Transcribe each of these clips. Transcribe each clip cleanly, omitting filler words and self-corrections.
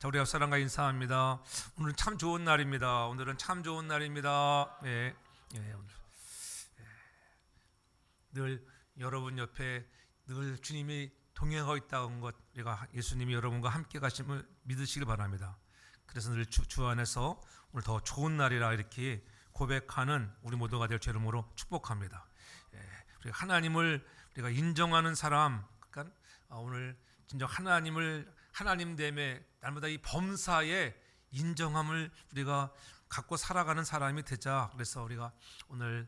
자, 우리 옆사람과 인사합니다. 오늘은 참 좋은 날입니다. 오늘은 참 좋은 날입니다. 예, 오늘 늘 여러분 옆에 늘 주님이 동행하고 있다는 것, 우리가 예수님이 여러분과 함께 가심을 믿으시길 바랍니다. 그래서 늘 주 안에서 오늘 더 좋은 날이라 이렇게 고백하는 우리 모두가 될 주 이름으로 축복합니다. 우리가 하나님을 우리가 인정하는 사람, 그러니까 오늘 진정 하나님됨에 날마다 이 범사에 인정함을 우리가 갖고 살아가는 사람이 되자. 그래서 우리가 오늘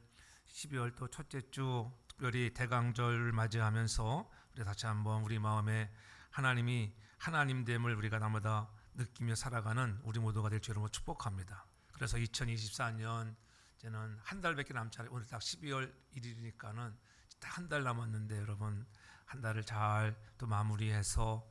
12월 또 첫째 주 특별히 대강절을 맞이하면서 우리 다시 한번 우리 마음에 하나님이 하나님됨을 우리가 날마다 느끼며 살아가는 우리 모두가 될 줄 여러분 축복합니다. 그래서 2024년 이제는 한 달밖에 남지 않아요. 오늘 딱 12월 1일이니까는 딱 한 달 남았는데 여러분 한 달을 잘 또 마무리해서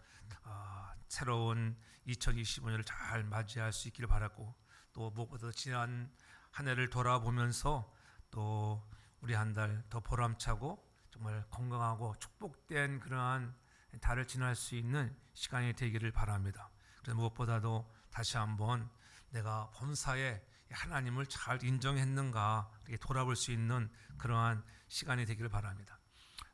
새로운 2025년을 잘 맞이할 수 있기를 바라고, 또 무엇보다 지난 한 해를 돌아보면서 또 우리 한 달 더 보람차고 정말 건강하고 축복된 그러한 달을 지날 수 있는 시간이 되기를 바랍니다. 그래서 무엇보다도 다시 한번 내가 범사에 하나님을 잘 인정했는가 이렇게 돌아볼 수 있는 그러한 시간이 되기를 바랍니다.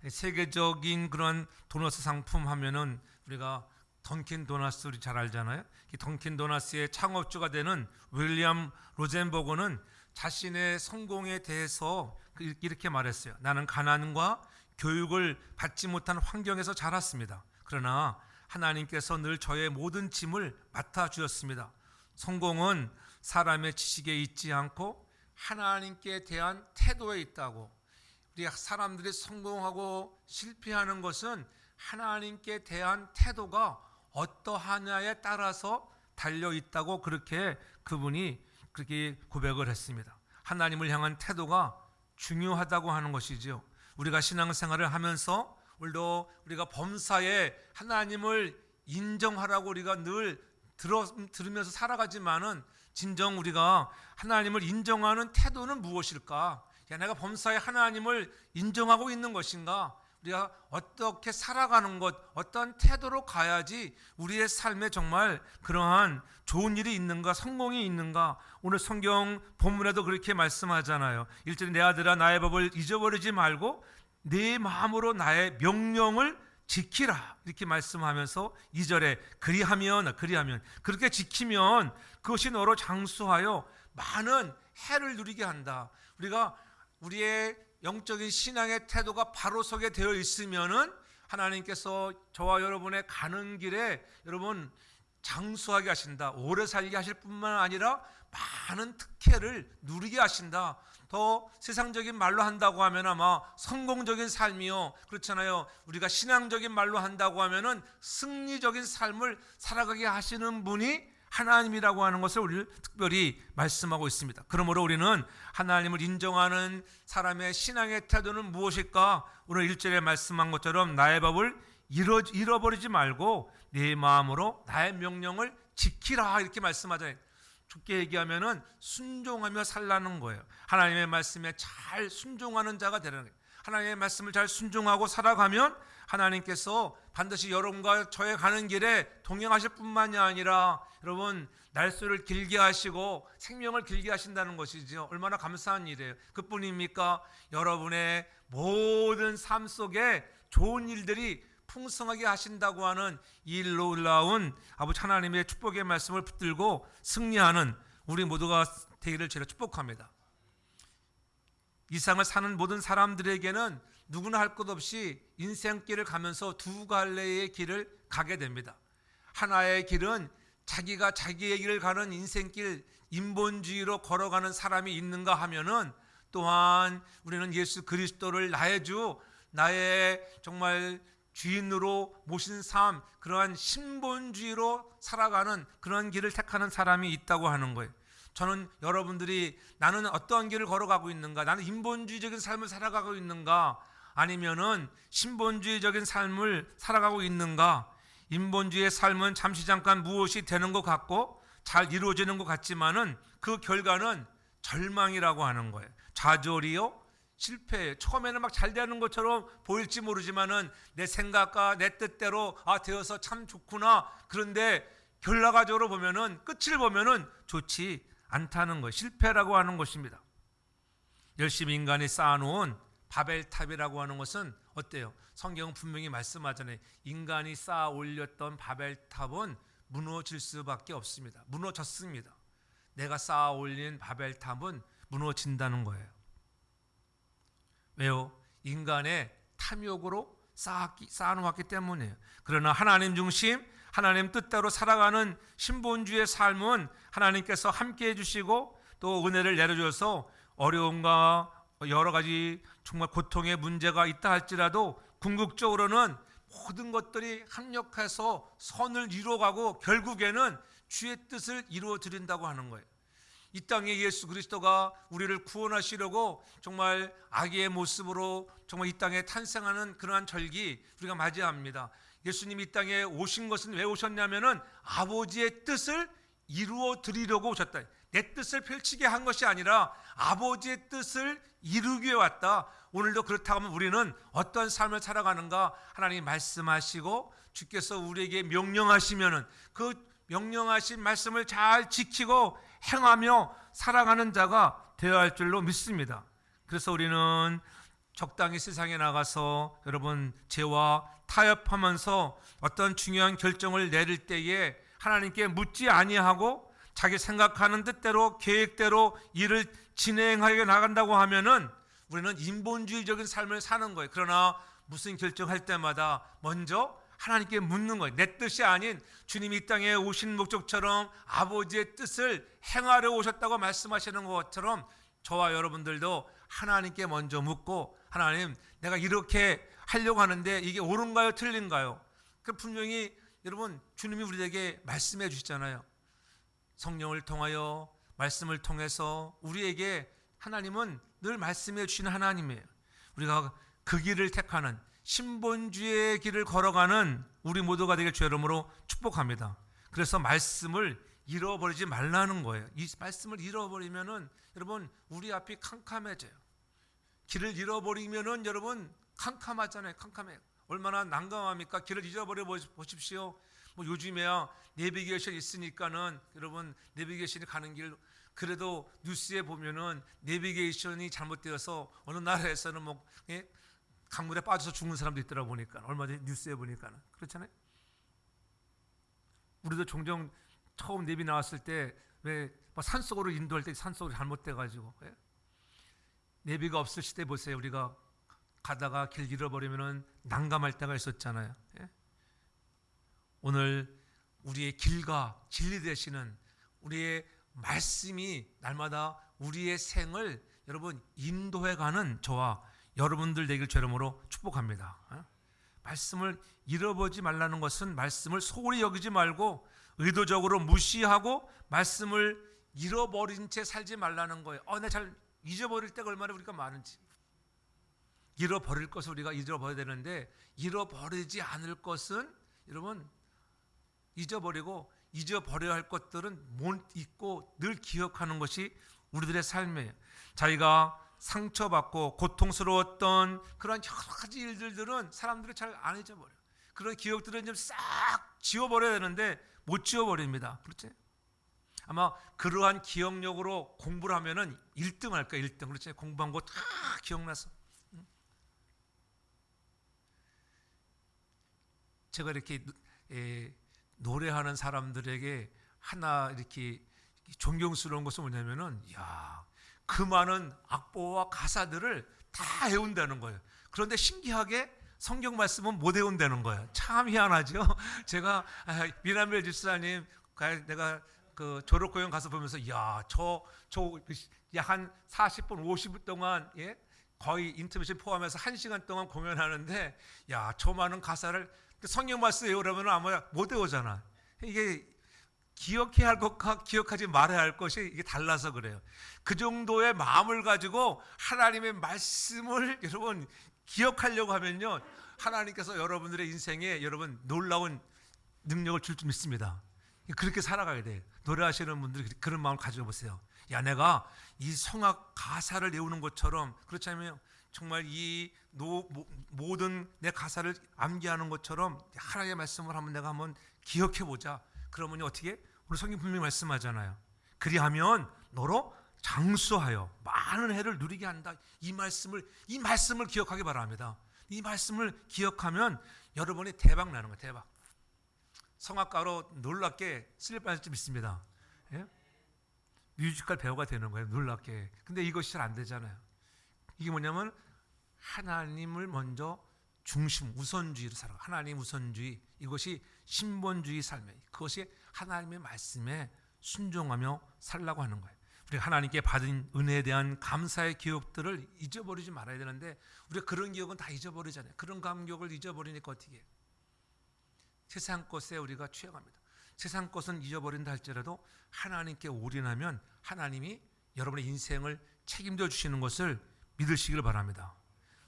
세계적인 그런 도너스 상품 하면은 우리가 던킨 도너스 우리 잘 알잖아요. 이 던킨 도너스의 창업주가 되는 윌리엄 로젠버그는 자신의 성공에 대해서 이렇게 말했어요. 나는 가난과 교육을 받지 못한 환경에서 자랐습니다. 그러나 하나님께서 늘 저의 모든 짐을 맡아주셨습니다. 성공은 사람의 지식에 있지 않고 하나님께 대한 태도에 있다고. 우리 사람들이 성공하고 실패하는 것은 하나님께 대한 태도가 어떠하냐에 따라서 달려 있다고 그렇게 그분이 그렇게 고백을 했습니다. 하나님을 향한 태도가 중요하다고 하는 것이죠. 우리가 신앙생활을 하면서 우리가 범사에 하나님을 인정하라고 우리가 늘 들으면서 살아가지만은 진정 우리가 하나님을 인정하는 태도는 무엇일까? 내가 범사에 하나님을 인정하고 있는 것인가? 우리가 어떻게 살아가는 것, 어떤 태도로 가야지 우리의 삶에 정말 그러한 좋은 일이 있는가, 성공이 있는가? 오늘 성경 본문에도 그렇게 말씀하잖아요. 1절에 내 아들아 나의 법을 잊어버리지 말고 내 마음으로 나의 명령을 지키라 이렇게 말씀하면서 2절에 그리하면 그렇게 지키면 그것이 너로 장수하여 많은 해를 누리게 한다. 우리가 우리의 영적인 신앙의 태도가 바로 서게 되어 있으면은 하나님께서 저와 여러분의 가는 길에 여러분 장수하게 하신다. 오래 살게 하실 뿐만 아니라 많은 특혜를 누리게 하신다. 더 세상적인 말로 한다고 하면 아마 성공적인 삶이요. 그렇잖아요. 우리가 신앙적인 말로 한다고 하면은 승리적인 삶을 살아가게 하시는 분이 하나님이라고 하는 것을 우리를 특별히 말씀하고 있습니다. 그러므로 우리는 하나님을 인정하는 사람의 신앙의 태도는 무엇일까? 오늘 1절에 말씀한 것처럼 나의 법을 잃어버리지 말고 내 마음으로 나의 명령을 지키라 이렇게 말씀하잖아요. 좋게 얘기하면은 순종하며 살라는 거예요. 하나님의 말씀에 잘 순종하는 자가 되라는 거예요. 하나님의 말씀을 잘 순종하고 살아가면 하나님께서 반드시 여러분과 저의 가는 길에 동행하실 뿐만이 아니라 여러분 날수를 길게 하시고 생명을 길게 하신다는 것이죠. 얼마나 감사한 일이에요. 그뿐입니까? 여러분의 모든 삶 속에 좋은 일들이 풍성하게 하신다고 하는 이 놀라운 아버지 하나님의 축복의 말씀을 붙들고 승리하는 우리 모두가 되기를 제가 축복합니다. 이 세상을 사는 모든 사람들에게는 누구나 할 것 없이 인생길을 가면서 두 갈래의 길을 가게 됩니다. 하나의 길은 자기가 자기의 길을 가는 인생길, 인본주의로 걸어가는 사람이 있는가 하면은 또한 우리는 예수 그리스도를 나의 주, 나의 정말 주인으로 모신 삶, 그러한 신본주의로 살아가는 그런 길을 택하는 사람이 있다고 하는 거예요. 저는 여러분들이 나는 어떠한 길을 걸어가고 있는가, 나는 인본주의적인 삶을 살아가고 있는가, 아니면은 신본주의적인 삶을 살아가고 있는가. 인본주의의 삶은 잠시 잠깐 무엇이 되는 것 같고 잘 이루어지는 것 같지만은 그 결과는 절망이라고 하는 거예요. 좌절이요, 실패예요. 처음에는 막 잘 되는 것처럼 보일지 모르지만은 내 생각과 내 뜻대로 되어서 참 좋구나. 그런데 결과적으로 보면은 끝을 보면은 좋지 않다는 것, 실패라고 하는 것입니다. 열심히 인간이 쌓아놓은 바벨탑이라고 하는 것은 어때요? 성경은 분명히 말씀하잖아요. 인간이 쌓아 올렸던 바벨탑은 무너질 수밖에 없습니다. 무너졌습니다. 내가 쌓아 올린 바벨탑은 무너진다는 거예요. 왜요? 인간의 탐욕으로 쌓아놓았기 때문이에요. 그러나 하나님 중심, 하나님 뜻대로 살아가는 신본주의 삶은 하나님께서 함께해 주시고 또 은혜를 내려줘서 어려움과 여러 가지 정말 고통의 문제가 있다 할지라도 궁극적으로는 모든 것들이 합력해서 선을 이루어가고 결국에는 주의 뜻을 이루어 드린다고 하는 거예요. 이 땅에 예수 그리스도가 우리를 구원하시려고 정말 아기의 모습으로 정말 이 땅에 탄생하는 그러한 절기 우리가 맞이합니다. 예수님이 이 땅에 오신 것은 왜 오셨냐면은 아버지의 뜻을 이루어 드리려고 오셨다. 내 뜻을 펼치게 한 것이 아니라 아버지의 뜻을 이루기 위해 왔다. 오늘도 그렇다고 하면 우리는 어떤 삶을 살아가는가 하나님이 말씀하시고 주께서 우리에게 명령하시면은 그 명령하신 말씀을 잘 지키고 행하며 살아가는 자가 되어야 할 줄로 믿습니다. 그래서 우리는 적당히 세상에 나가서 여러분 죄와 타협하면서 어떤 중요한 결정을 내릴 때에 하나님께 묻지 아니하고 자기 생각하는 뜻대로 계획대로 일을 진행하게 나간다고 하면은 우리는 인본주의적인 삶을 사는 거예요. 그러나 무슨 결정할 때마다 먼저 하나님께 묻는 거예요. 내 뜻이 아닌 주님이 이 땅에 오신 목적처럼 아버지의 뜻을 행하려 오셨다고 말씀하시는 것처럼 저와 여러분들도 하나님께 먼저 묻고 하나님 내가 이렇게 하려고 하는데 이게 옳은가요 틀린가요? 그 분명히 여러분 주님이 우리에게 말씀해 주시잖아요. 성령을 통하여 말씀을 통해서 우리에게 하나님은 늘 말씀해 주시는 하나님이에요. 우리가 그 길을 택하는 신본주의의 길을 걸어가는 우리 모두가 되길 주의 이름으로 축복합니다. 그래서 말씀을 잃어버리지 말라는 거예요. 이 말씀을 잃어버리면은 여러분 우리 앞이 캄캄해져요. 길을 잃어버리면은 여러분 캄캄하잖아요. 캄캄해요. 얼마나 난감합니까? 길을 잃어버려 보십시오. 뭐 요즘에야 내비게이션 있으니까는 여러분 내비게이션이 가는 길 그래도 뉴스에 보면은 내비게이션이 잘못되어서 어느 나라에서는 뭐 강물에 빠져서 죽는 사람도 있더라 보니까 얼마 전에 뉴스에 보니까는 그렇잖아요. 우리도 종종 처음 내비 나왔을 때 왜 산속으로 인도할 때 산속으로 잘못돼 가지고 내비가 없을 시대 보세요. 우리가 가다가 길 잃어버리면은 난감할 때가 있었잖아요. 오늘 우리의 길과 진리 되시는 우리의 말씀이 날마다 우리의 생을 여러분 인도해가는 저와 여러분들 되길 주의 이름으로 축복합니다. 말씀을 잃어버리지 말라는 것은 말씀을 소홀히 여기지 말고 의도적으로 무시하고 말씀을 잃어버린 채 살지 말라는 거예요. 내가 잘 잊어버릴 때가 얼마나 우리가 많은지. 잃어버릴 것을 우리가 잃어버려야 되는데 잃어버리지 않을 것은 여러분 잊어버리고 잊어버려야 할 것들은 못 잊고 늘 기억하는 것이 우리들의 삶이에요. 자기가 상처받고 고통스러웠던 그런 여러 가지 일들은 사람들이 잘 안 잊어버려요. 그런 기억들은 좀 싹 지워버려야 되는데 못 지워버립니다. 그렇지? 아마 그러한 기억력으로 공부를 하면은 1등 할 거야. 1등. 그렇지? 공부한 거 다 기억나서. 제가 이렇게 노래하는 사람들에게 하나 이렇게 존경스러운 것은 뭐냐면은 그 많은 악보와 가사들을 다 외운다는 거예요. 그런데 신기하게 성경 말씀은 못 외운다는 거예요. 참 희한하죠. 제가 미남별 집사님 내가 그 졸업 공연 가서 보면서 저 한 40분 50분 동안 거의 인터뷰션 포함해서 1시간 동안 공연하는데 저 많은 가사를 성경 말씀 외우려면 아마 못 외우잖아. 이게 기억해야 할 것과 기억하지 말아야 할 것이 이게 달라서 그래요. 그 정도의 마음을 가지고 하나님의 말씀을 여러분 기억하려고 하면요, 하나님께서 여러분들의 인생에 여러분 놀라운 능력을 줄 줄 믿습니다. 그렇게 살아가야 돼요. 노래하시는 분들이 그런 마음을 가지고 보세요. 내가 이 성악 가사를 외우는 것처럼 그렇지 않으면 정말 이 모든 내 가사를 암기하는 것처럼 하나님의 말씀을 한번 내가 한번 기억해 보자. 그러면 어떻게? 우리 성경 분명히 말씀하잖아요. 그리하면 너로 장수하여 많은 해를 누리게 한다. 이 말씀을 기억하기 바랍니다. 이 말씀을 기억하면 여러분이 대박 나는 거예요. 대박. 성악가로 놀랍게 쓸 뻔했을 있습니다. 예? 뮤지컬 배우가 되는 거예요. 놀랍게. 근데 이것이 잘 안 되잖아요. 이게 뭐냐면 하나님을 먼저 중심, 우선주의로 살아. 하나님 우선주의. 이것이 신본주의 삶이에요. 그것이 하나님의 말씀에 순종하며 살라고 하는 거예요. 우리가 하나님께 받은 은혜에 대한 감사의 기억들을 잊어버리지 말아야 되는데 우리가 그런 기억은 다 잊어버리잖아요. 그런 감격을 잊어버리니까 어떻게 해요? 세상 것에 우리가 취해갑니다. 세상 것은 잊어버린다 할지라도 하나님께 올인하면 하나님이 여러분의 인생을 책임져 주시는 것을 믿으시길 바랍니다.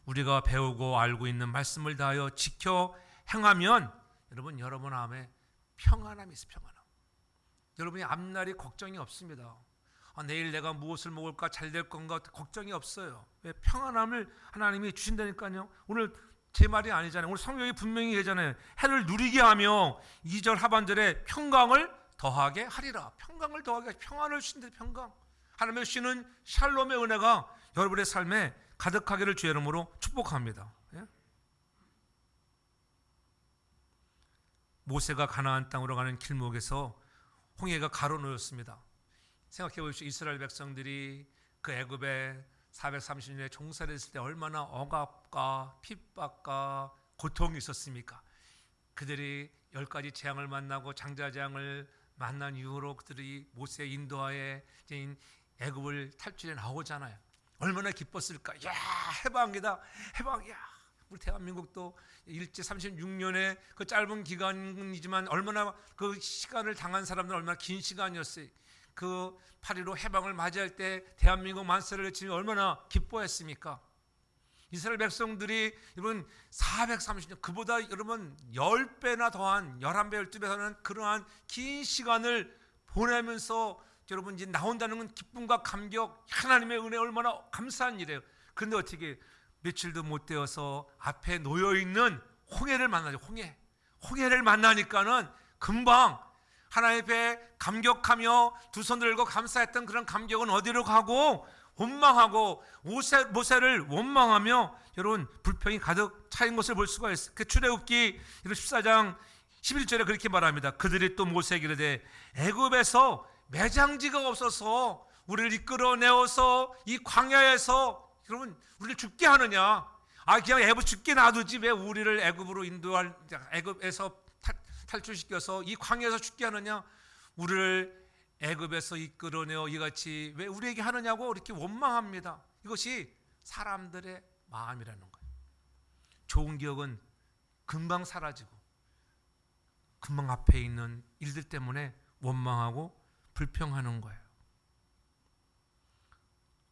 우리가 배우고 알고 있는 말씀을 다하여 지켜 행하면 여러분 마음에 평안함이 있어요. 평안함. 여러분이 앞날이 걱정이 없습니다. 내일 내가 무엇을 먹을까, 잘 될 건가 걱정이 없어요. 왜? 평안함을 하나님이 주신다니까요. 오늘 제 말이 아니잖아요. 오늘 성경이 분명히 얘기하잖아요. 해를 누리게 하며 2절 하반절에 평강을 더하게 하리라. 평강을 더하게, 평안을 주신다. 평강. 하나님의 주시는 샬롬의 은혜가 여러분의 삶에 가득하기를 주의 이름으로 축복합니다. 예? 모세가 가나안 땅으로 가는 길목에서 홍해가 가로놓였습니다. 생각해 보십시오. 이스라엘 백성들이 그 애굽에 430년에 종살이 했을 때 얼마나 억압과 핍박과 고통이 있었습니까? 그들이 10가지 재앙을 만나고 장자재앙을 만난 이후로 그들이 모세의 인도하에 애굽을 탈출해 나오잖아요. 얼마나 기뻤을까? 야, 해방이다. 해방이야. 우리 대한민국도 일제 36년의 그 짧은 기간이지만 얼마나 그 시간을 당한 사람들은 얼마나 긴 시간이었어요. 그 8.15 해방을 맞이할 때 대한민국 만세를 외치며 얼마나 기뻐했습니까? 이스라엘 백성들이 여러분 430년, 그보다 여러분 10배나 더한 11배, 12배 더한 그러한 긴 시간을 보내면서 여러분 이제 나온다는 건 기쁨과 감격, 하나님의 은혜 얼마나 감사한 일이에요. 그런데 어떻게 며칠도 못 되어서 앞에 놓여있는 홍해를 만나죠. 홍해를 만나니까는 금방 하나님 앞에 감격하며 두 손 들고 감사했던 그런 감격은 어디로 가고 원망하고 모세를 원망하며 여러분 불평이 가득 차인 것을 볼 수가 있어요. 그 출애굽기 14장 11절에 그렇게 말합니다. 그들이 또 모세에게 이르되 애굽에서 매장지가 없어서 우리를 이끌어내어서 이 광야에서 여러분 우리를 죽게 하느냐? 그냥 애굽 죽게 놔두지 왜 우리를 애굽으로 인도할 애굽에서 탈출시켜서 이 광야에서 죽게 하느냐? 우리를 애굽에서 이끌어내어 이같이 왜 우리에게 하느냐고 이렇게 원망합니다. 이것이 사람들의 마음이라는 거예요. 좋은 기억은 금방 사라지고 금방 앞에 있는 일들 때문에 원망하고 불평하는 거예요.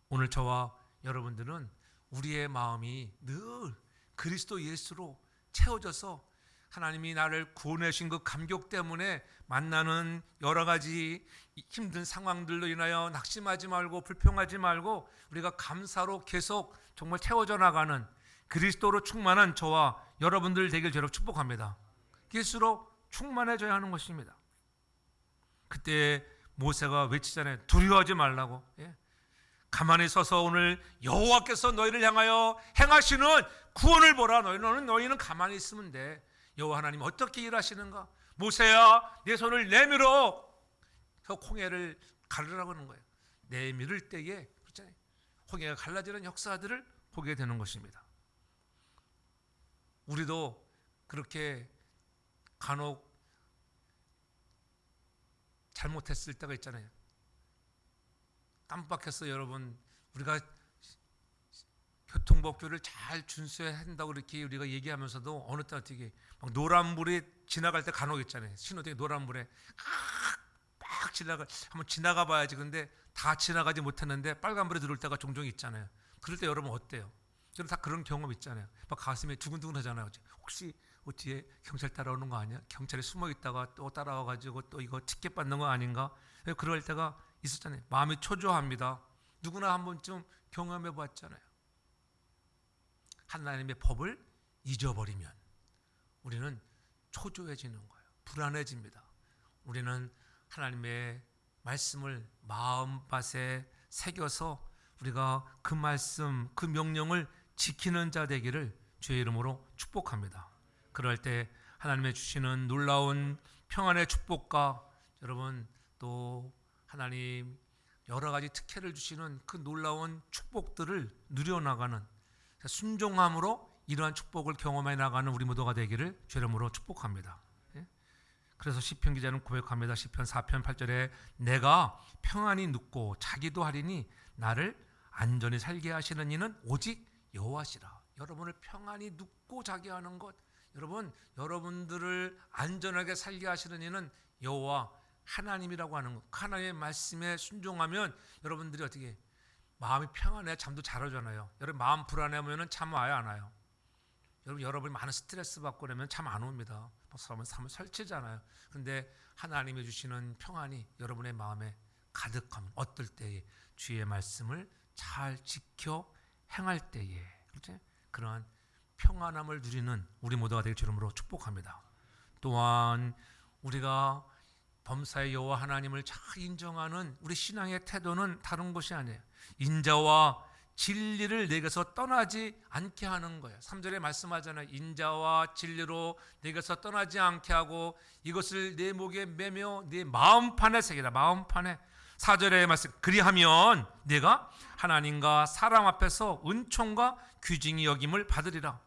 오늘 저와 여러분들은 우리의 마음이 늘 그리스도 예수로 채워져서 하나님이 나를 구원해 주신 그 감격 때문에 만나는 여러 가지 힘든 상황들로 인하여 낙심하지 말고 불평하지 말고 우리가 감사로 계속 정말 채워져 나가는 그리스도로 충만한 저와 여러분들 되길 저로 축복합니다. 예수로 충만해져야 하는 것입니다. 그때 모세가 외치잖아요. 두려워하지 말라고. 가만히 서서 오늘 여호와께서 너희를 향하여 행하시는 구원을 보라. 너희는 가만히 있으면 돼. 여호와 하나님 어떻게 일하시는가? 모세야, 내 손을 내밀어. 홍해를 가르라고 하는 거예요. 내밀을 때에 그렇잖아요. 홍해가 갈라지는 역사들을 보게 되는 것입니다. 우리도 그렇게 간혹 잘못했을 때가 있잖아요. 깜빡했어 여러분. 우리가 교통법규를 잘 준수해야 한다고 이렇게 우리가 얘기하면서도 어느 때 어떻게 막 노란불이 지나갈 때 간혹 있잖아요. 신호등에 노란불에 막 한번 지나가 봐야지. 근데 다 지나가지 못했는데 빨간불에 들어올 때가 종종 있잖아요. 그럴 때 여러분 어때요? 여러분 다 그런 경험 있잖아요. 막 가슴이 두근두근 하잖아요. 혹시 뒤에 경찰 따라오는 거 아니야? 경찰이 숨어 있다가 또 따라와가지고 또 이거 티켓 받는 거 아닌가? 그럴 때가 있었잖아요. 마음이 초조합니다. 누구나 한 번쯤 경험해 봤잖아요. 하나님의 법을 잊어버리면 우리는 초조해지는 거예요. 불안해집니다. 우리는 하나님의 말씀을 마음밭에 새겨서 우리가 그 말씀, 그 명령을 지키는 자 되기를 주의 이름으로 축복합니다. 그럴 때 하나님의 주시는 놀라운 평안의 축복과 여러분 또 하나님 여러 가지 특혜를 주시는 그 놀라운 축복들을 누려나가는 순종함으로 이러한 축복을 경험해 나가는 우리 모두가 되기를 주의 이름으로 축복합니다. 그래서 시편 기자는 고백합니다. 시편 4편 8절에 내가 평안히 눕고 자기도 하리니 나를 안전히 살게 하시는 이는 오직 여호와시라. 여러분을 평안히 눕고 자게 하는 것, 여러분들을 안전하게 살게 하시는 이는 여호와 하나님이라고 하는 것. 하나님의 말씀에 순종하면 여러분들이 어떻게 마음이 평안해 잠도 잘 오잖아요. 여러분 마음 불안해하면 잠 와요 안 와요? 여러분이 많은 스트레스 받고 그러면 잠 안 옵니다. 삶을 설치잖아요. 그런데 하나님이 주시는 평안이 여러분의 마음에 가득하면 어떨 때에 주의 말씀을 잘 지켜 행할 때에 그렇지? 그러한 평안함을 누리는 우리 모두가 되길 주름으로 축복합니다. 또한 우리가 범사의 여호와 하나님을 잘 인정하는 우리 신앙의 태도는 다른 것이 아니에요. 인자와 진리를 내게서 떠나지 않게 하는 거예요. 3절에 말씀하잖아요. 인자와 진리로 내게서 떠나지 않게 하고 이것을 내 목에 매며 내 마음판에 새기라. 마음판에. 4절에 말씀 그리하면 내가 하나님과 사람 앞에서 은총과 귀징이 여김을 받으리라.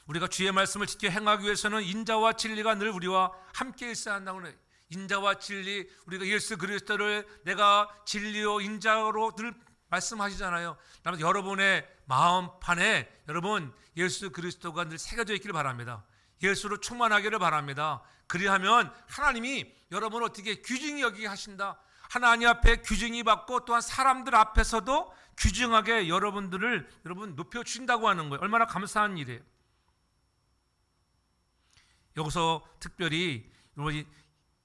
우리가 주의 말씀을 지켜 행하기 위해서는 인자와 진리가 늘 우리와 함께 있어야 한다고 해요. 인자와 진리, 우리가 예수 그리스도를 내가 진리요 인자로 늘 말씀하시잖아요. 여러분의 마음판에 여러분 예수 그리스도가 늘 새겨져 있기를 바랍니다. 예수로 충만하기를 바랍니다. 그리하면 하나님이 여러분을 어떻게 귀중히 여기게 하신다. 하나님 앞에 귀중히 받고 또한 사람들 앞에서도 귀중하게 여러분들을 높여주신다고 하는 거예요. 얼마나 감사한 일이에요. 여기서 특별히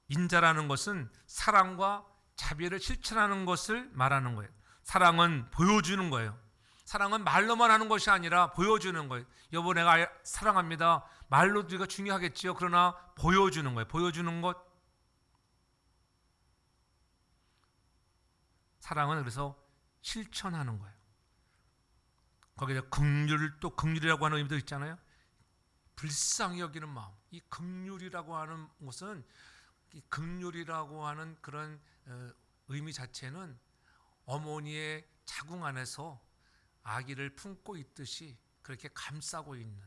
인자라는 것은 사랑과 자비를 실천하는 것을 말하는 거예요. 사랑은 보여주는 거예요. 사랑은 말로만 하는 것이 아니라 보여주는 거예요. 여보 내가 사랑합니다. 말로 우리가 중요하겠지요. 그러나 보여주는 거예요. 보여주는 것. 사랑은 그래서 실천하는 거예요. 거기에 긍휼 또 긍휼이라고 하는 의미도 있잖아요. 불쌍히 여기는 마음. 이 긍휼이라고 하는 것은 이 긍휼이라고 하는 그런 의미 자체는 어머니의 자궁 안에서 아기를 품고 있듯이 그렇게 감싸고 있는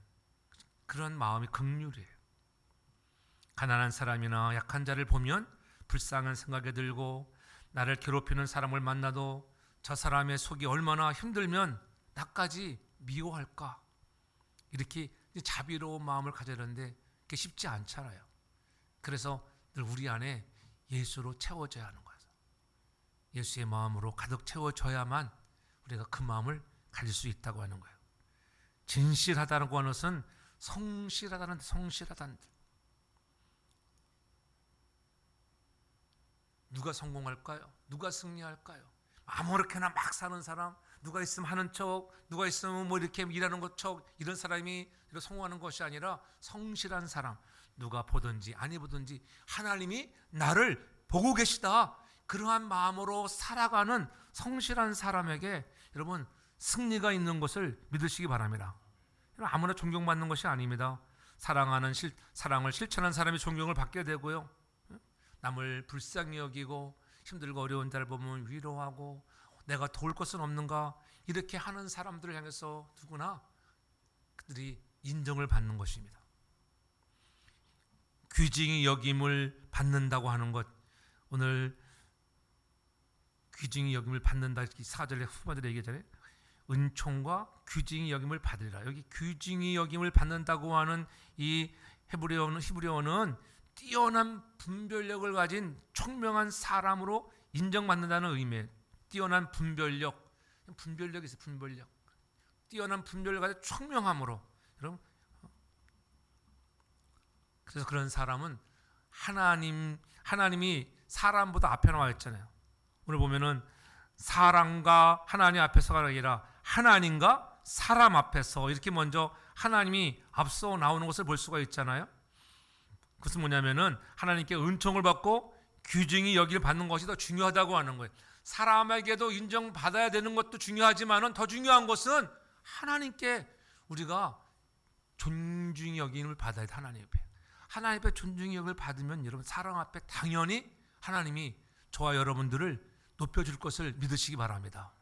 그런 마음이 긍휼이에요. 가난한 사람이나 약한 자를 보면 불쌍한 생각이 들고 나를 괴롭히는 사람을 만나도 저 사람의 속이 얼마나 힘들면 나까지 미워할까 이렇게 자비로운 마음을 가져야 하는데 그게 쉽지 않잖아요. 그래서 늘 우리 안에 예수로 채워져야 하는 거예요. 예수의 마음으로 가득 채워져야만 우리가 그 마음을 가질 수 있다고 하는 거예요. 진실하다는 것은 성실하다는 뜻. 누가 성공할까요? 누가 승리할까요? 아무렇게나 막 사는 사람, 누가 있으면 하는 척, 누가 있으면 뭐 이렇게 일하는 것 척 이런 사람이 성공하는 것이 아니라 성실한 사람, 누가 보든지 아니 보든지 하나님이 나를 보고 계시다. 그러한 마음으로 살아가는 성실한 사람에게 여러분 승리가 있는 것을 믿으시기 바랍니다. 아무나 존경받는 것이 아닙니다. 사랑을 실천하는 사람이 존경을 받게 되고요. 남을 불쌍히 여기고 힘들고 어려운 자를 보면 위로하고 내가 도울 것은 없는가 이렇게 하는 사람들을 향해서 누구나 그들이 인정을 받는 것입니다. 귀중히 여김을 받는다고 하는 것, 오늘 귀중히 여김을 받는다 이렇게 4절에 후반절에 얘기하잖아요. 은총과 귀중히 여김을 받으리라. 여기 귀중히 여김을 받는다고 하는 이 히브리어는 뛰어난 분별력을 가진 총명한 사람으로 인정받는다는 의미예요. 뛰어난 분별력이 있어요. 분별력. 뛰어난 분별력을 가진 총명함으로. 여러분, 그래서 그런 사람은 하나님이 사람보다 앞에 나와 있잖아요. 오늘 보면은 사람과 하나님 앞에서가 아니라 하나님과 사람 앞에서 이렇게 먼저 하나님이 앞서 나오는 것을 볼 수가 있잖아요. 그것은 뭐냐면은 하나님께 은총을 받고 귀중히 여길 받는 것이 더 중요하다고 하는 거예요. 사람에게도 인정받아야 되는 것도 중요하지만은 더 중요한 것은 하나님께 우리가 존중이 여김을 받아야 돼. 하나님 앞에. 하나님 앞에 존중이 여김을 받으면 여러분 사랑 앞에 당연히 하나님이 저와 여러분들을 높여줄 것을 믿으시기 바랍니다.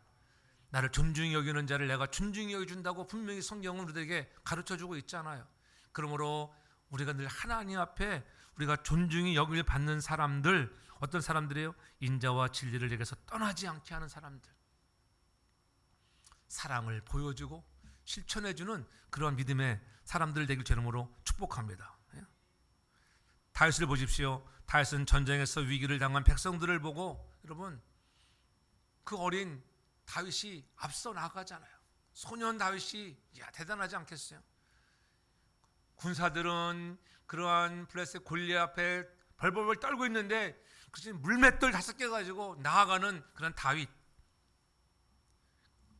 나를 존중히 여기는 자를 내가 존중히 여겨준다고 분명히 성경은 우리에게 가르쳐주고 있잖아요. 그러므로 우리가 늘 하나님 앞에 우리가 존중히 여김을 받는 사람들, 어떤 사람들이에요? 인자와 진리를 내게서 떠나지 않게 하는 사람들, 사랑을 보여주고 실천해주는 그러한 믿음의 사람들 되길 제 이름으로 축복합니다. 다윗을 보십시오. 다윗은 전쟁에서 위기를 당한 백성들을 보고 여러분 그 어린 다윗이 앞서 나가잖아요. 소년 다윗이 대단하지 않겠어요? 군사들은 그러한 블레셋 골리앗 앞에 벌벌벌 떨고 있는데 그치 물맷돌 5개 가지고 나아가는 그런 다윗.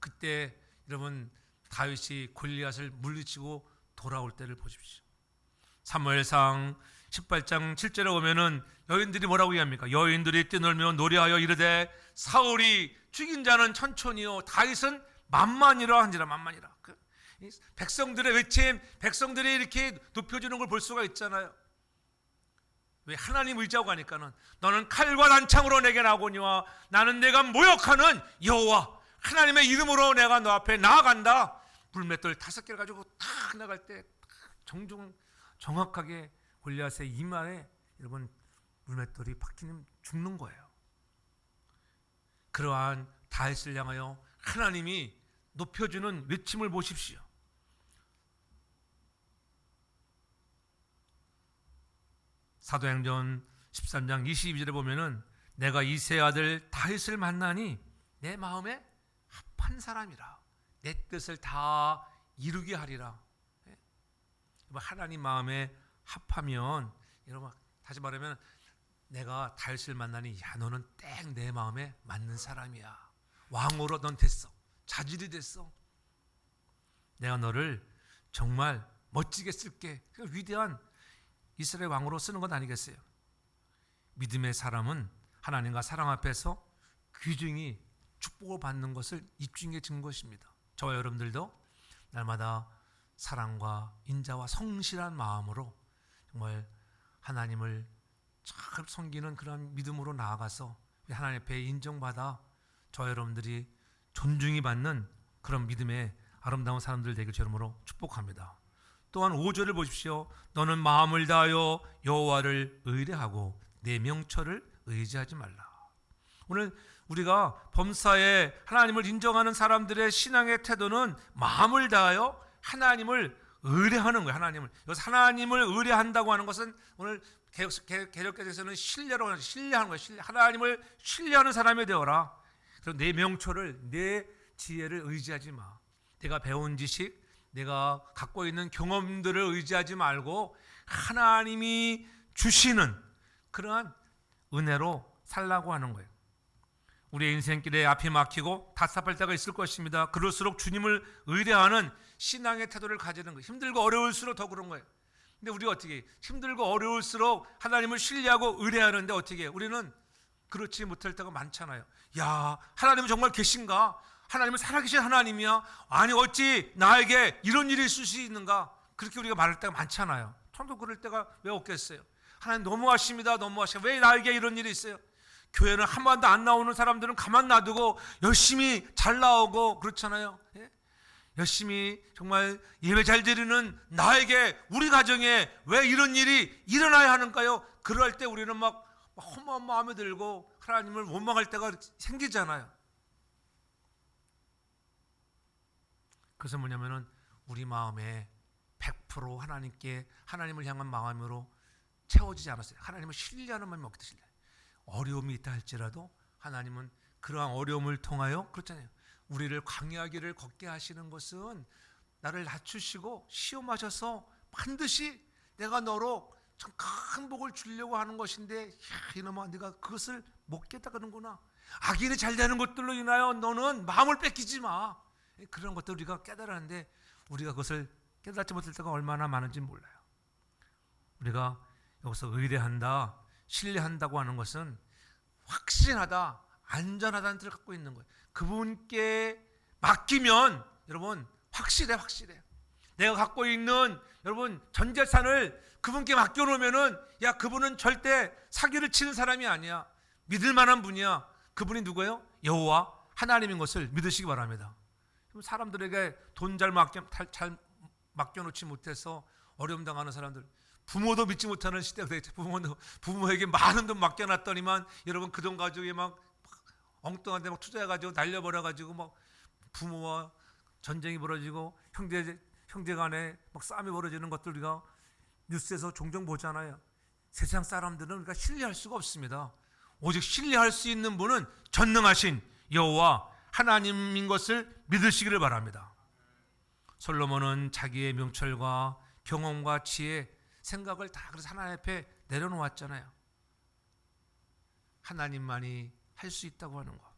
그때 여러분 다윗이 골리앗을 물리치고 돌아올 때를 보십시오. 사무엘상 18장 7절에 보면은 여인들이 뭐라고 얘기합니까? 여인들이 뛰놀며 노래하여 이르되 사울이 죽인 자는 천천히요 다윗은 만만이라 한지라. 만만이라. 백성들의 외침, 백성들이 이렇게 높여주는 걸 볼 수가 있잖아요. 왜? 하나님 의지하고 가니까는 너는 칼과 단창으로 내게 나오거니와 나는 내가 모욕하는 여호와 하나님의 이름으로 내가 너 앞에 나아간다. 물맷돌 5개를 가지고 탁 나갈 때 정확하게 골리앗의 이마에 여러분 물맷돌이 박히면 죽는 거예요. 그러한 다윗을 향하여 하나님이 높여주는 외침을 보십시오. 사도행전 13장 22절에 보면은 내가 이새의 아들 다윗을 만나니 내 마음에 합한 사람이라 내 뜻을 다 이루게 하리라. 하나님 마음에 합하면 여러분 다시 말하면 내가 다윗을 만나니 야 너는 땡 내 마음에 맞는 사람이야. 왕으로 넌 됐어. 자질이 됐어. 내가 너를 정말 멋지게 쓸게. 위대한 이스라엘 왕으로 쓰는 것 아니겠어요? 믿음의 사람은 하나님과 사랑 앞에서 귀중히 축복을 받는 것을 입증해 준 것입니다. 저와 여러분들도 날마다 사랑과 인자와 성실한 마음으로 정말 하나님을 잘 섬기는 그런 믿음으로 나아가서 하나님 앞에 인정받아 저와 여러분들이 존중이 받는 그런 믿음의 아름다운 사람들 되길 주름으로 축복합니다. 또한 5절을 보십시오. 너는 마음을 다하여 여호와를 의뢰하고 내 명철을 의지하지 말라. 오늘 우리가 범사에 하나님을 인정하는 사람들의 신앙의 태도는 마음을 다하여 하나님을 의뢰하는 거예요. 하나님을. 여기서 하나님을 의뢰한다고 하는 것은 오늘 개역개정에서는 신뢰라고 하는 신뢰하는 거예요. 신뢰. 하나님을 신뢰하는 사람이 되어라. 그리고 내 명철을 내 지혜를 의지하지 마. 내가 배운 지식, 내가 갖고 있는 경험들을 의지하지 말고 하나님이 주시는 그러한 은혜로 살라고 하는 거예요. 우리의 인생길에 앞이 막히고 답답할 때가 있을 것입니다. 그럴수록 주님을 의뢰하는 신앙의 태도를 가지는 거예요. 힘들고 어려울수록 더 그런 거예요. 근데 우리가 어떻게 힘들고 어려울수록 하나님을 신뢰하고 의뢰하는데 어떻게 우리는 그렇지 못할 때가 많잖아요. 야, 하나님은 정말 계신가? 하나님은 살아계신 하나님이야? 아니 어찌 나에게 이런 일이 있을 수 있는가? 그렇게 우리가 말할 때가 많잖아요. 저도 그럴 때가 왜 없겠어요? 하나님 너무하십니다. 너무하시다. 왜 나에게 이런 일이 있어요? 교회는 한 번도 안 나오는 사람들은 가만 놔두고 열심히 잘 나오고 그렇잖아요. 예? 열심히 정말 예배 잘 드리는 나에게 우리 가정에 왜 이런 일이 일어나야 하는가요? 그럴 때 우리는 막 허무한 마음이 들고 하나님을 원망할 때가 생기잖아요. 그래서 뭐냐면은 우리 마음에 100% 하나님께 하나님을 향한 마음으로 채워지지 않았어요. 하나님을 신뢰하는 마음이 없기 때문에 어려움이 있다 할지라도 하나님은 그러한 어려움을 통하여 그렇잖아요. 우리를 광야 길을 걷게 하시는 것은 나를 낮추시고 시험하셔서 반드시 내가 너로 참 큰 복을 주려고 하는 것인데 야, 이놈아 네가 그것을 못 깨닫는구나. 악인이 잘 되는 것들로 인하여 너는 마음을 뺏기지 마. 그런 것들 우리가 깨달았는데 우리가 그것을 깨닫지 못할 때가 얼마나 많은지 몰라요. 우리가 여기서 의뢰한다. 신뢰한다고 하는 것은 확신하다, 안전하다는 뜻을 갖고 있는 거예요. 그분께 맡기면 여러분 확실해. 내가 갖고 있는 여러분 전 재산을 그분께 맡겨놓으면은 야, 그분은 절대 사기를 치는 사람이 아니야. 믿을 만한 분이야. 그분이 누구예요? 여호와 하나님인 것을 믿으시기 바랍니다. 사람들에게 돈 잘 맡겨놓지 못해서 어려움 당하는 사람들, 부모도 믿지 못하는 시대가 되겠죠. 부모에게 많은 돈 맡겨놨더니만 여러분 그 돈 가지고 막 엉뚱한 데 막 투자해가지고 날려버려가지고 막 부모와 전쟁이 벌어지고 형제 간에 막 싸움이 벌어지는 것들 우리가 뉴스에서 종종 보잖아요. 세상 사람들은 우리가 신뢰할 수가 없습니다. 오직 신뢰할 수 있는 분은 전능하신 여호와 하나님인 것을 믿으시기를 바랍니다. 솔로몬은 자기의 명철과 경험과 지혜, 생각을 다 그래서 하나님 앞에 내려놓았잖아요. 하나님만이 할 수 있다고 하는 거.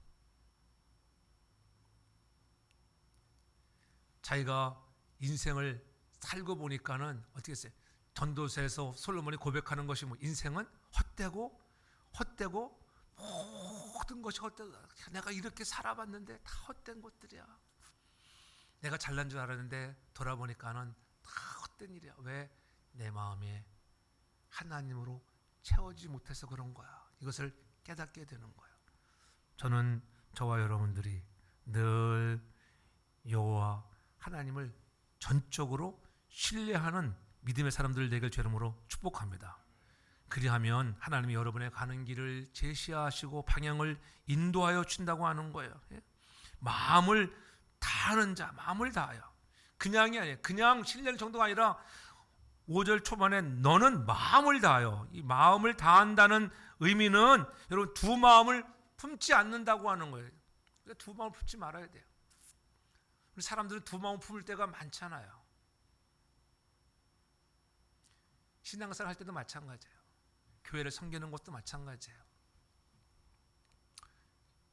자기가 인생을 살고 보니까는 어떻게 했어요? 전도서에서 솔로몬이 고백하는 것이 뭐 인생은 헛되고 모든 것이 헛되고 내가 이렇게 살아봤는데 다 헛된 것들이야. 내가 잘난 줄 알았는데 돌아보니까는 다 헛된 일이야. 왜? 내 마음에 하나님으로 채워지지 못해서 그런 거야. 이것을 깨닫게 되는 거예요. 저는 저와 여러분들이 늘 여호와 하나님을 전적으로 신뢰하는 믿음의 사람들 되길 주름으로 축복합니다. 그리하면 하나님이 여러분의 가는 길을 제시하시고 방향을 인도하여 준다고 하는 거예요. 마음을 다하는 자, 마음을 다하여. 그냥이 아니에요. 그냥 신뢰할 정도가 아니라 5절 초반에 너는 마음을 다하여. 이 마음을 다한다는 의미는 여러분 두 마음을 품지 않는다고 하는 거예요. 그러니까 두 마음을 품지 말아야 돼요. 우리 사람들은 두 마음 품을 때가 많잖아요. 신앙생활 할 때도 마찬가지예요. 교회를 섬기는 것도 마찬가지예요.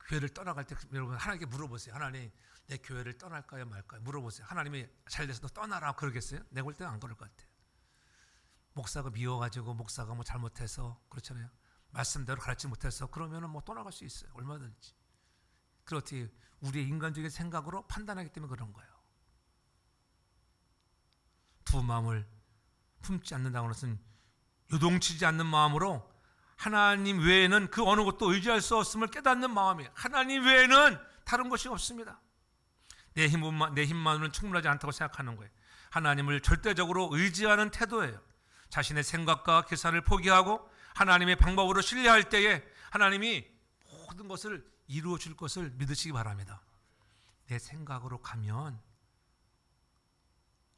교회를 떠나갈 때 여러분 하나님께 물어보세요. 하나님, 내 교회를 떠날까요 말까요? 물어보세요. 하나님이 잘 돼서 너 떠나라 그러겠어요? 내가 볼 때는 안 그럴 것 같아요. 목사가 미워가지고 목사가 뭐 잘못해서 그렇잖아요. 말씀대로 가르치지 못해서 그러면은 뭐 떠나갈 수 있어요. 얼마든지. 그렇지 우리의 인간적인 생각으로 판단하기 때문에 그런 거예요. 두 마음을 품지 않는다는 것은 요동치지 않는 마음으로 하나님 외에는 그 어느 것도 의지할 수 없음을 깨닫는 마음이에요. 하나님 외에는 다른 것이 없습니다. 내 힘만으로는 충분하지 않다고 생각하는 거예요. 하나님을 절대적으로 의지하는 태도예요. 자신의 생각과 계산을 포기하고 하나님의 방법으로 신뢰할 때에 하나님이 모든 것을 이루어 줄 것을 믿으시기 바랍니다. 내 생각으로 가면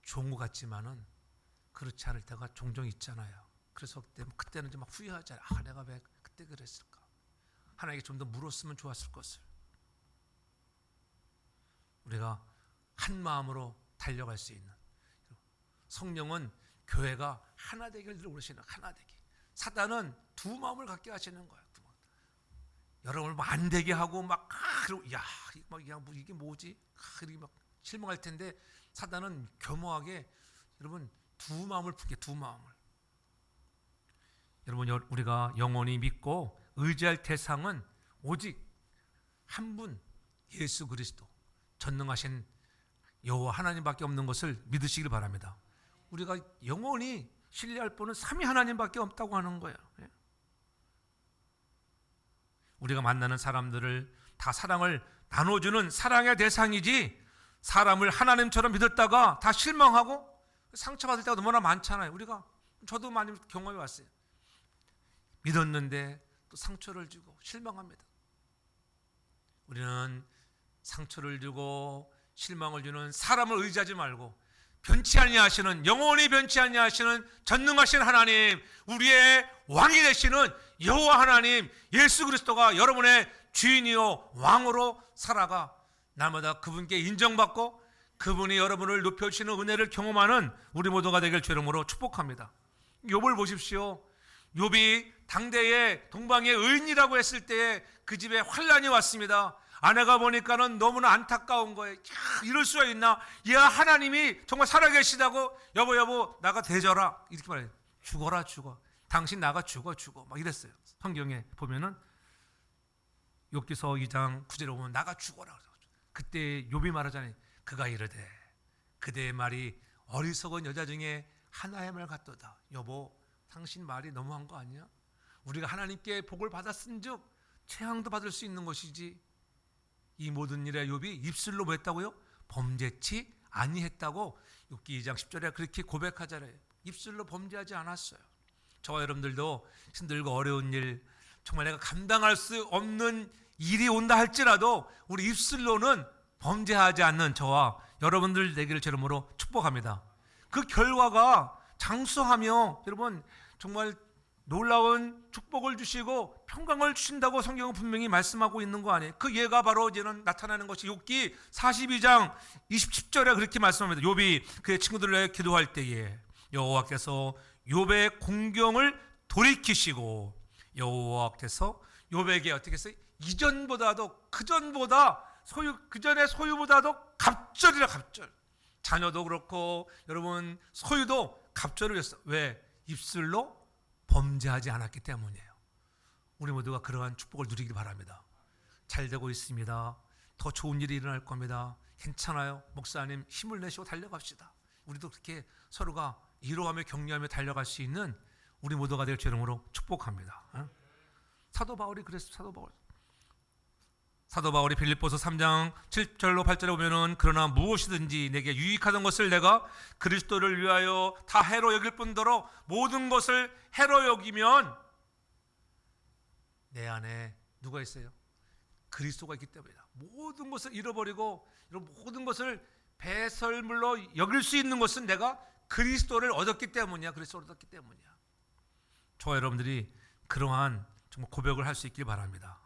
좋은 것 같지만은 그렇지 않을 때가 종종 있잖아요. 그래서 그때는 좀 막 후회하잖아요. 내가 왜 그때 그랬을까? 하나님께 좀 더 물었으면 좋았을 것을. 우리가 한 마음으로 달려갈 수 있는 성령은 교회가 하나 되기를 원하시는 하나 되기. 사단은 두 마음을 갖게 하시는 거예요. 여러분을 안 되게 하고 막 이게 뭐지? 이렇게 막 실망할 텐데 사단은 교묘하게 여러분 두 마음을 품게 두 마음을. 여러분 우리가 영원히 믿고 의지할 대상은 오직 한 분 예수 그리스도 전능하신 여호와 하나님밖에 없는 것을 믿으시길 바랍니다. 우리가 영원히 신뢰할 분은 삼위 하나님밖에 없다고 하는 거예요. 우리가 만나는 사람들을 다 사랑을 나눠주는 사랑의 대상이지 사람을 하나님처럼 믿었다가 다 실망하고 상처받을 때가 너무나 많잖아요. 저도 많이 경험해 왔어요. 믿었는데 또 상처를 주고 실망합니다. 우리는 상처를 주고 실망을 주는 사람을 의지하지 말고 변치 아니하시는 영원히 변치 아니하시는 전능하신 하나님, 우리의 왕이 되시는 여호와 하나님 예수 그리스도가 여러분의 주인이요 왕으로 살아가 날마다 그분께 인정받고 그분이 여러분을 높여주시는 은혜를 경험하는 우리 모두가 되길 주 이름으로 축복합니다. 욥을 보십시오. 욥이 당대의 동방의 의인이라고 했을 때에 그 집에 환란이 왔습니다. 아내가 보니까는 너무나 안타까운 거예요. 이럴 수가 있나? 야, 하나님이 정말 살아계시다고 여보 나가 대져라 이렇게 말해요. 죽어라. 당신 나가 죽어 막 이랬어요. 성경에 보면은 욥기서 2장 9절에 보면 나가 죽어라. 그때 욥이 말하잖아요. 그가 이르되 그대의 말이 어리석은 여자 중에 하나의 말 같도다. 여보, 당신 말이 너무한 거 아니야? 우리가 하나님께 복을 받았은즉 재앙도 받을 수 있는 것이지. 이 모든 일에 욥이 입술로 뭐 했다고요? 범죄치 아니했다고 욥기 2장 10절에 그렇게 고백하잖아요. 입술로 범죄하지 않았어요. 저와 여러분들도 힘들고 어려운 일, 정말 내가 감당할 수 없는 일이 온다 할지라도 우리 입술로는 범죄하지 않는 저와 여러분들 되기를 주름으로 축복합니다. 그 결과가 장수하며 여러분 정말 놀라운 축복을 주시고 평강을 주신다고 성경은 분명히 말씀하고 있는 거 아니에요? 그 예가 바로 이제는 나타나는 것이 욥기 42장 27절에 그렇게 말씀합니다. 욥이 그의 친구들을 위해 기도할 때에 여호와께서 욥의 공경을 돌이키시고 여호와께서 욥에게 어떻게 했어요? 이전보다도 그전보다 그전의 소유보다도 갑절이라 갑절. 자녀도 그렇고 여러분 소유도 갑절을 했어. 왜? 입술로 범죄하지 않았기 때문이에요. 우리 모두가 그러한 축복을 누리길 바랍니다. 잘 되고 있습니다. 더 좋은 일이 일어날 겁니다. 괜찮아요. 목사님 힘을 내시고 달려갑시다. 우리도 그렇게 서로가 위로하며 격려하며 달려갈 수 있는 우리 모두가 될 주 이름으로 축복합니다. 사도 바울이 그랬어요. 사도 바울이 빌립보서 3장 7절로 8절에 보면은 그러나 무엇이든지 내게 유익하던 것을 내가 그리스도를 위하여 다 해로 여길 뿐더러 모든 것을 해로 여기면 내 안에 누가 있어요? 그리스도가 있기 때문이다. 모든 것을 잃어버리고 모든 것을 배설물로 여길 수 있는 것은 내가 그리스도를 얻었기 때문이야. 그리스도를 얻었기 때문이야. 저와 여러분들이 그러한 정말 고백을 할 수 있길 바랍니다.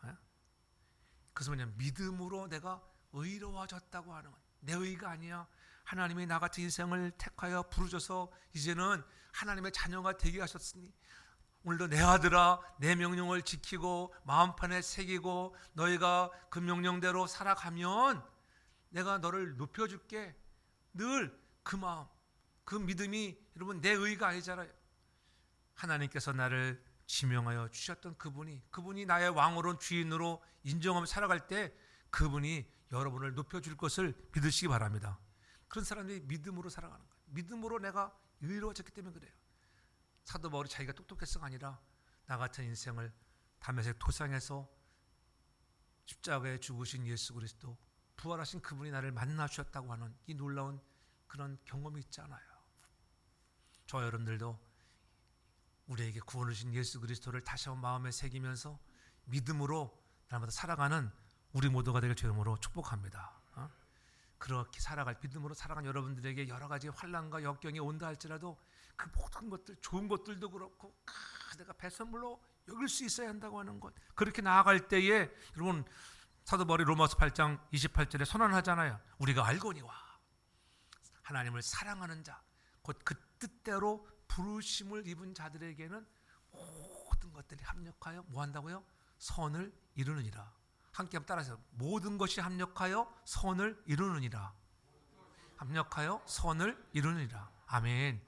그래서 뭐냐면 믿음으로 내가 의로워졌다고 하는 거예요. 내 의가 아니야. 하나님이 나 같은 인생을 택하여 부르셔서 이제는 하나님의 자녀가 되게 하셨으니 오늘도 내 아들아 내 명령을 지키고 마음판에 새기고 너희가 그 명령대로 살아가면 내가 너를 높여줄게. 늘 그 마음, 그 믿음이 여러분 내 의가 아니잖아요. 하나님께서 나를 지명하여 주셨던 그분이 나의 왕으로 주인으로 인정하며 살아갈 때 그분이 여러분을 높여줄 것을 믿으시기 바랍니다. 그런 사람들이 믿음으로 살아가는 거예요. 믿음으로 내가 의로워졌기 때문에 그래요. 사도 바울이 자기가 똑똑해서가 아니라 나 같은 인생을 다메섹 토상에서 십자가에 죽으신 예수 그리스도 부활하신 그분이 나를 만나 주셨다고 하는 이 놀라운 그런 경험이 있잖아요. 저와 여러분들도 우리에게 구원을 주신 예수 그리스도를 다시 한번 마음에 새기면서 믿음으로 날마다 살아가는 우리 모두가 되길 주 이름으로 축복합니다. 그렇게 살아갈 믿음으로 살아간 여러분들에게 여러 가지 환난과 역경이 온다 할지라도 그 모든 것들 좋은 것들도 그렇고 내가 배선물로 여길 수 있어야 한다고 하는 것 그렇게 나아갈 때에 여러분 사도 바울이 로마서 8장 28절에 선언하잖아요. 우리가 알거니와 하나님을 사랑하는 자 곧 그 뜻대로 부르심을 입은 자들에게는 모든 것들이 합력하여 뭐 한다고요? 선을 이루느니라. 함께 한번 따라하세요. 모든 것이 합력하여 선을 이루느니라. 합력하여 선을 이루느니라. 아멘.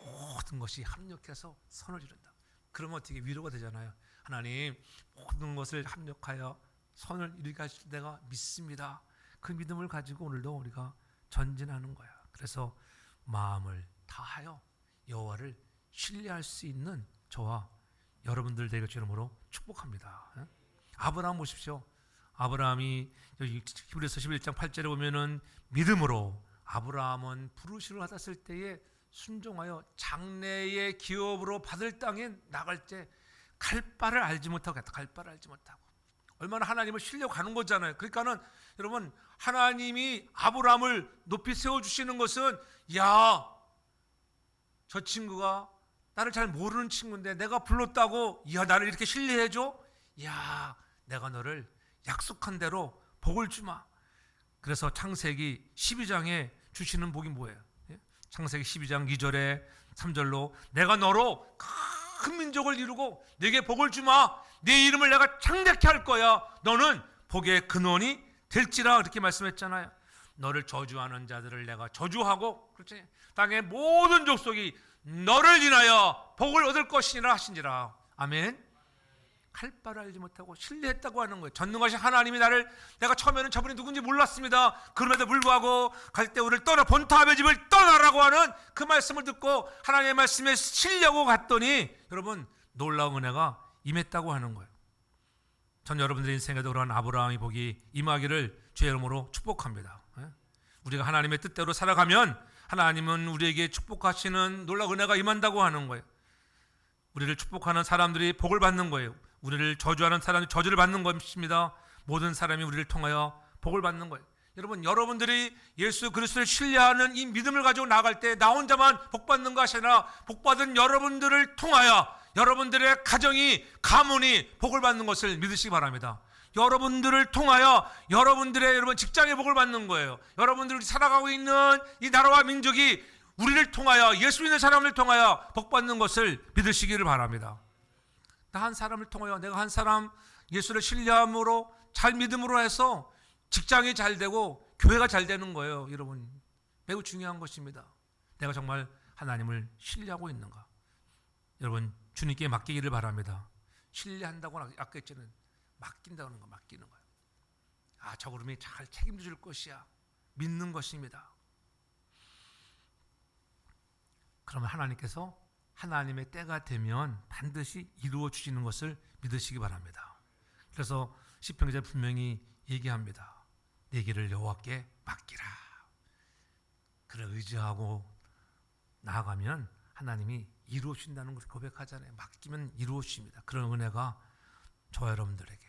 모든 것이 합력해서 선을 이룬다. 그러면 어떻게 위로가 되잖아요. 하나님 모든 것을 합력하여 선을 이루게 하실 내가 믿습니다. 그 믿음을 가지고 오늘도 우리가 전진하는 거야. 그래서 마음을 다하여 여호와를 신뢰할 수 있는 저와 여러분들 되길 주 이름으로 축복합니다. 아브라함 보십시오. 아브라함이 히브리서 11장 8절에 보면은 믿음으로 아브라함은 부르심을 받았을 때에 순종하여 장래의 기업으로 받을 땅에 나갈 때 갈 바를 알지 못하고 얼마나 하나님을 신뢰하는 거잖아요. 그러니까는 여러분 하나님이 아브라함을 높이 세워주시는 것은 야 저 친구가 나를 잘 모르는 친구인데 내가 불렀다고 야 나를 이렇게 신뢰해줘? 야 내가 너를 약속한 대로 복을 주마. 그래서 창세기 12장에 주시는 복이 뭐예요? 창세기 12장 2절에 3절로 내가 너로 큰 민족을 이루고 내게 복을 주마. 내 이름을 내가 창대케 할 거야. 너는 복의 근원이 될지라 그렇게 말씀했잖아요. 너를 저주하는 자들을 내가 저주하고 그렇지? 땅의 모든 족속이 너를 인하여 복을 얻을 것이니라 하신지라. 아멘. 할 바를 알지 못하고 신뢰했다고 하는 거예요. 전능하신 하나님이 내가 처음에는 저분이 누군지 몰랐습니다. 그럼에도 불구하고 갈대 우리를 떠나 본토아베 집을 떠나라고 하는 그 말씀을 듣고 하나님의 말씀에 신뢰하고 갔더니 여러분 놀라운 은혜가 임했다고 하는 거예요. 전 여러분들의 인생에도 그런 아브라함이 복이 임하기를 주의 이름으로 축복합니다. 우리가 하나님의 뜻대로 살아가면 하나님은 우리에게 축복하시는 놀라운 은혜가 임한다고 하는 거예요. 우리를 축복하는 사람들이 복을 받는 거예요. 우리를 저주하는 사람이 저주를 받는 것입니다. 모든 사람이 우리를 통하여 복을 받는 거예요. 여러분, 여러분들이 예수 그리스도를 신뢰하는 이 믿음을 가지고 나갈 때 나 혼자만 복 받는 것이 아니라 복 받은 여러분들을 통하여 여러분들의 가정이, 가문이 복을 받는 것을 믿으시기 바랍니다. 여러분들을 통하여 여러분들의 여러분 직장의 복을 받는 거예요. 여러분들이 살아가고 있는 이 나라와 민족이 우리를 통하여 예수 믿는 사람을 통하여 복 받는 것을 믿으시기를 바랍니다. 나 한 사람을 통하여 내가 한 사람 예수를 신뢰함으로 잘 믿음으로 해서 직장이 잘 되고 교회가 잘 되는 거예요. 여러분 매우 중요한 것입니다. 내가 정말 하나님을 신뢰하고 있는가? 여러분 주님께 맡기기를 바랍니다. 신뢰한다고 아까 했잖아요. 맡긴다는 거, 맡기는 거예요. 아, 저 그룹이 잘 책임질 것이야. 믿는 것입니다. 그러면 하나님께서 하나님의 때가 되면 반드시 이루어 주시는 것을 믿으시기 바랍니다. 그래서 시편 기자 분명히 얘기합니다. 내 길을 여호와께 맡기라. 그를 의지하고 나아가면 하나님이 이루어 주신다는 것을 고백하잖아요. 맡기면 이루어 주십니다. 그런 은혜가 저와 여러분들에게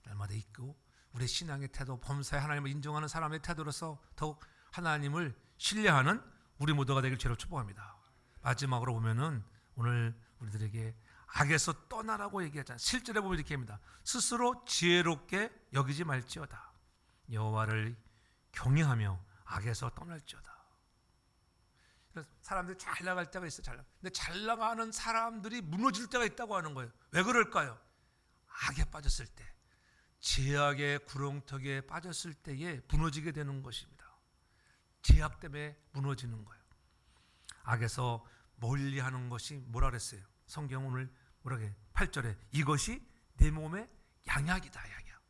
날마다 있고 우리 신앙의 태도, 범사에 하나님을 인정하는 사람의 태도로서 더욱 하나님을 신뢰하는 우리 모두가 되길 주로 축복합니다. 마지막으로 보면은 오늘 우리들에게 악에서 떠나라고 얘기하잖아요. 실제로 보면 이렇게 합니다. 스스로 지혜롭게 여기지 말지어다. 여호와를 경외하며 악에서 떠날지어다. 그래서 사람들이 잘 나갈 때가 있어요. 근데 잘 나가는 사람들이 무너질 때가 있다고 하는 거예요. 왜 그럴까요? 악에 빠졌을 때, 죄악의 구렁텅이에 빠졌을 때에 무너지게 되는 것입니다. 죄악 때문에 무너지는 거예요. 악에서 멀리하는 것이 뭐라 그랬어요? 성경 오늘 뭐라 그래요? 8절에 이것이 내 몸의 양약이다. 양약.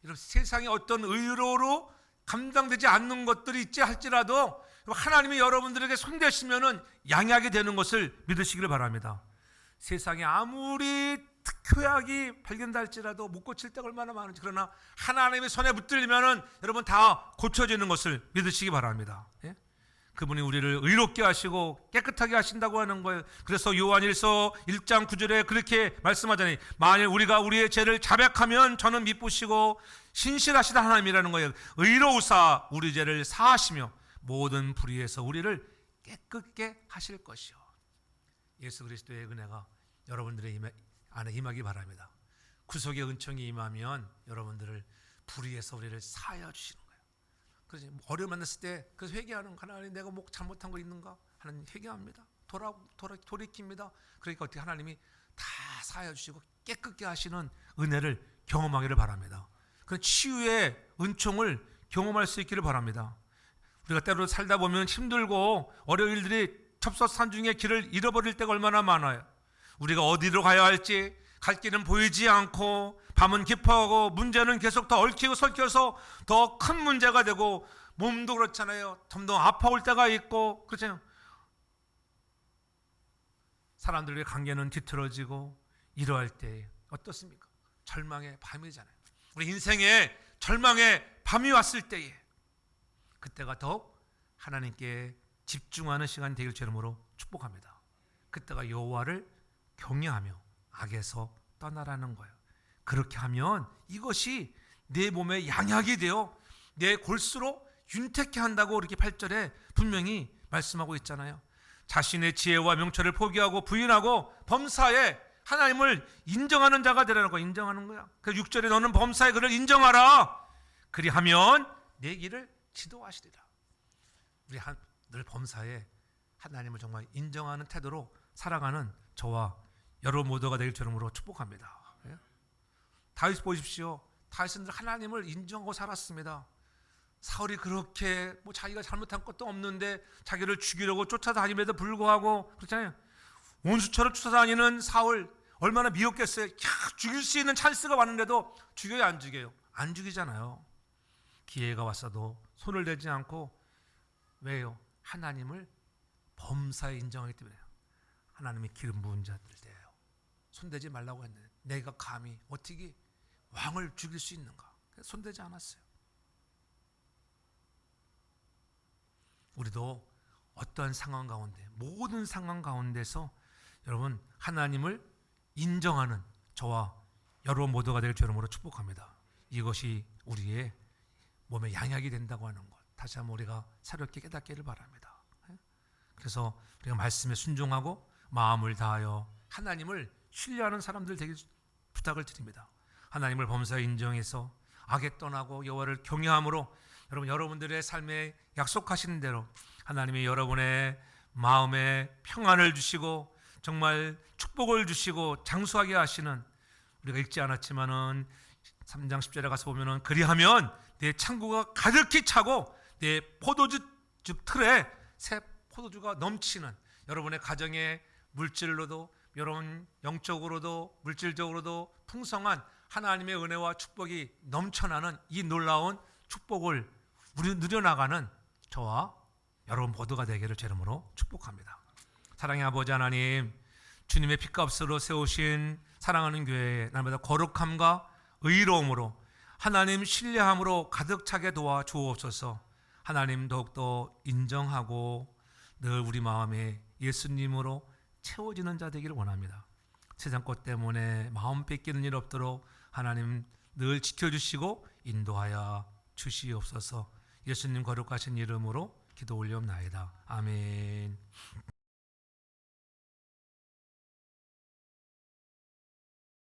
여러분 세상에 어떤 의로로 감당되지 않는 것들이 있지 할지라도 하나님이 여러분들에게 손대시면은 양약이 되는 것을 믿으시기를 바랍니다. 세상에 아무리 특효약이 발견될지라도 못 고칠 때가 얼마나 많은지, 그러나 하나님의 손에 붙들리면은 여러분 다 고쳐지는 것을 믿으시기 바랍니다. 예? 그분이 우리를 의롭게 하시고 깨끗하게 하신다고 하는 거예요. 그래서 요한일서 1장 9절에 그렇게 말씀하잖아요. 만일 우리가 우리의 죄를 자백하면 저는 미쁘시고 신실하시다 하나님이라는 거예요. 의로우사 우리 죄를 사하시며 모든 불의에서 우리를 깨끗게 하실 것이요. 예수 그리스도의 은혜가 여러분들의 안에 임하기 바랍니다. 구속의 은총이 임하면 여러분들을 불의에서 우리를 사하여 주시는 거예요. 그래서 어려움 만났을 때 그래서 회개하는, 하나님 내가 뭐 잘못한 거 있는가? 하나님 회개합니다. 돌이킵니다. 그러니까 어떻게 하나님이 다 사하여 주시고 깨끗게 하시는 은혜를 경험하기를 바랍니다. 그 치유의 은총을 경험할 수 있기를 바랍니다. 우리가 때로 살다 보면 힘들고 어려운 일들이 첩서산중의 길을 잃어버릴 때가 얼마나 많아요. 우리가 어디로 가야 할지 갈 길은 보이지 않고 밤은 깊어가고 문제는 계속 더 얽히고 설켜서 더 큰 문제가 되고 몸도 그렇잖아요. 점점 아파올 때가 있고 그렇잖아요. 사람들의 관계는 뒤틀어지고 이러할 때 어떻습니까? 절망의 밤이잖아요. 우리 인생에 절망의 밤이 왔을 때에 그때가 더욱 하나님께 집중하는 시간이 되길 주름으로 축복합니다. 그때가 여호와를 경외하며 악에서 떠나라는 거예요. 그렇게 하면 이것이 내 몸의 양약이 되어 내 골수로 윤택케 한다고 이렇게 8절에 분명히 말씀하고 있잖아요. 자신의 지혜와 명철을 포기하고 부인하고 범사에 하나님을 인정하는 자가 되라는 거, 인정하는 거야. 그 6절에 너는 범사에 그를 인정하라. 그리하면 내 길을 지도하시리라. 우리 늘 범사에 하나님을 정말 인정하는 태도로 살아가는 저와 여러분 모두가 되길 주름으로 축복합니다. 예? 다윗 보십시오. 다윗은 하나님을 인정하고 살았습니다. 사울이 그렇게 뭐 자기가 잘못한 것도 없는데 자기를 죽이려고 쫓아다님에도 불구하고 그렇잖아요. 원수처럼 쫓아다니는 사울 얼마나 미웠겠어요. 죽일 수 있는 찬스가 왔는데도 죽여요, 안 죽여요? 안 죽이잖아요. 기회가 왔어도 손을 대지 않고, 왜요? 하나님을 범사에 인정하기 때문에요. 하나님이 기름 부은 자들이에요. 손대지 말라고 했는데 내가 감히 어떻게 왕을 죽일 수 있는가? 손대지 않았어요. 우리도 어떠한 상황 가운데, 모든 상황 가운데서 여러분 하나님을 인정하는 저와 여러분 모두가 될 주름으로 축복합니다. 이것이 우리의 몸의 양약이 된다고 하는 것, 다시 한번 우리가 새롭게 깨닫기를 바랍니다. 그래서 우리가 말씀에 순종하고 마음을 다하여 하나님을 신뢰하는 사람들 되길 부탁을 드립니다. 하나님을 범사에 인정해서 악에 떠나고 여호와를 경외함으로 여러분들의 삶에 약속하시는 대로 하나님이 여러분의 마음에 평안을 주시고 정말 축복을 주시고 장수하게 하시는, 우리가 읽지 않았지만은 3장 10절에 가서 보면은 그리하면 내 창고가 가득히 차고 내 포도주 틀에 새 포도주가 넘치는, 여러분의 가정의 물질로도 여러분 영적으로도 물질적으로도 풍성한 하나님의 은혜와 축복이 넘쳐나는 이 놀라운 축복을 우리 누려나가는 저와 여러분 모두가 되기를 제 이름으로 축복합니다. 사랑의 아버지 하나님, 주님의 피값으로 세우신 사랑하는 교회에 날마다 거룩함과 의로움으로 하나님 신뢰함으로 가득 차게 도와 주옵소서. 하나님 더욱더 인정하고 늘 우리 마음에 예수님으로 채워지는 자 되기를 원합니다. 세상 것 때문에 마음 뺏기는 일 없도록 하나님 늘 지켜주시고 인도하여 주시옵소서. 예수님 거룩하신 이름으로 기도 올리옵나이다. 아멘.